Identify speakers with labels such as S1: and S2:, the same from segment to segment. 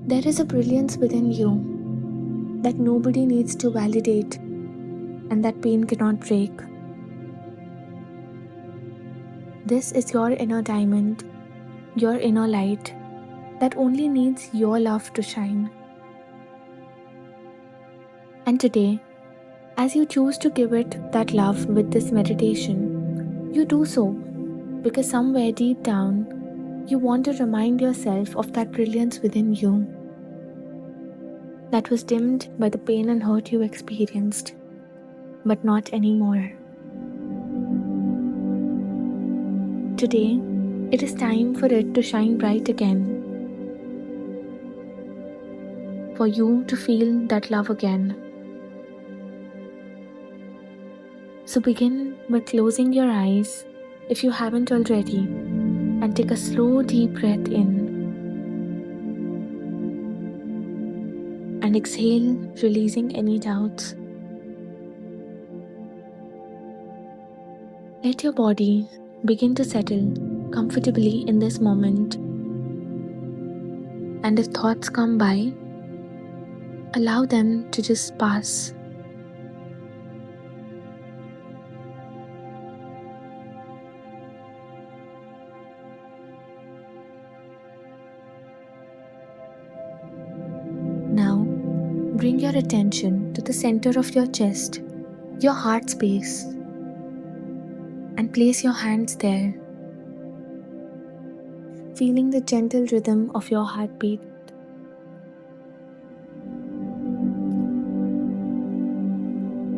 S1: There is a brilliance within you that nobody needs to validate and that pain cannot break. This is your inner diamond, your inner light that only needs your love to shine. And today, as you choose to give it that love with this meditation, you do so because somewhere deep down, you want to remind yourself of that brilliance within you that was dimmed by the pain and hurt you experienced, but not anymore. Today, it is time for it to shine bright again, for you to feel that love again. So begin by closing your eyes if you haven't already, and take a slow deep breath in and exhale, releasing any doubts. Let your body begin to settle comfortably in this moment, and if thoughts come by, allow them to just pass. Now, bring your attention to the center of your chest, your heart space, and place your hands there, feeling the gentle rhythm of your heartbeat.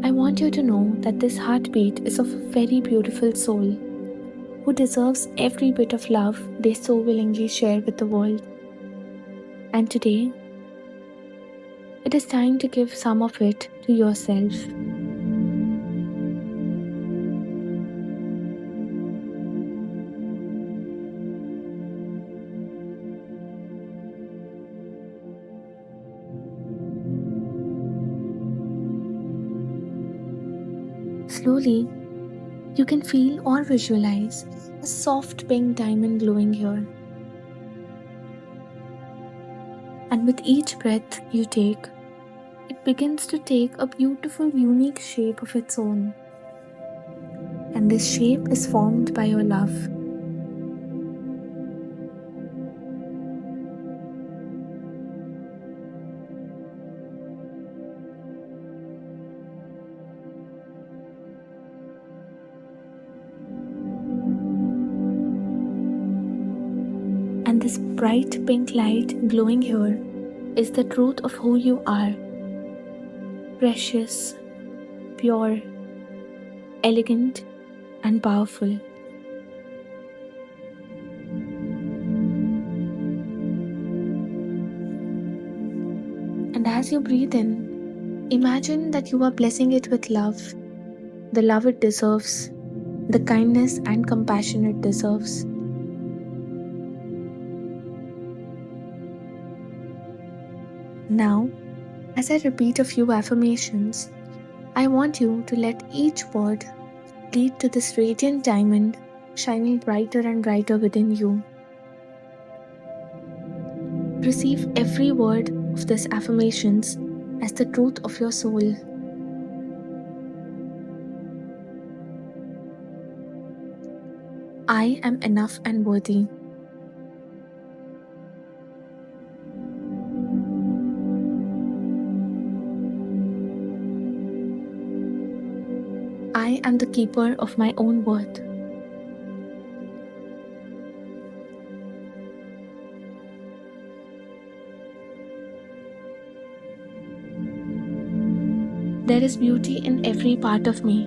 S1: I want you to know that this heartbeat is of a very beautiful soul who deserves every bit of love they so willingly share with the world. And today, it is time to give some of it to yourself. Slowly, you can feel or visualize a soft pink diamond glowing here. And with each breath you take, it begins to take a beautiful, unique shape of its own. And this shape is formed by your love. And this bright pink light glowing here is the truth of who you are. Precious, pure, elegant, and powerful. And as you breathe in, imagine that you are blessing it with love, the love it deserves, the kindness and compassion it deserves. Now, as I repeat a few affirmations, I want you to let each word lead to this radiant diamond shining brighter and brighter within you. Receive every word of these affirmations as the truth of your soul. I am enough and worthy. I am the keeper of my own worth. There is beauty in every part of me.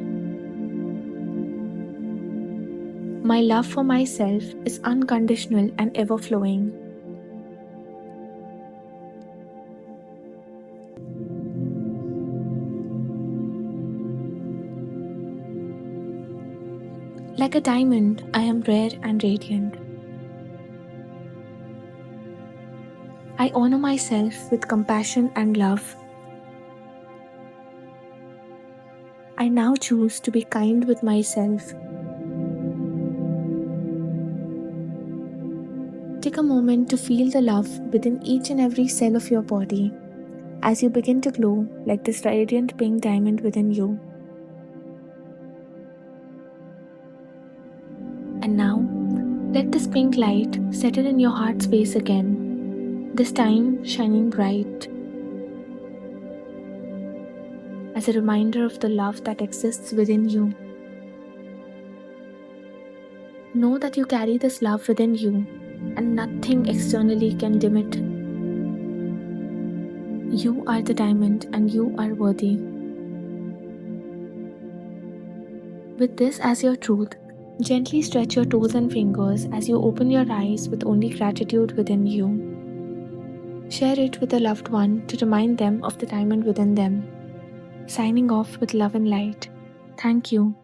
S1: My love for myself is unconditional and ever-flowing. Like a diamond, I am rare and radiant. I honor myself with compassion and love. I now choose to be kind with myself. Take Take a moment to feel the love within each and every cell of your body as you begin to glow like this radiant pink diamond within you. And now, let this pink light settle in your heart space again, this time shining bright as a reminder of the love that exists within you. Know that you carry this love within you and nothing externally can dim it. You are the diamond and you are worthy. With this as your truth, gently stretch your toes and fingers as you open your eyes with only gratitude within you. Share it with a loved one to remind them of the diamond within them. Signing off with love and light. Thank you.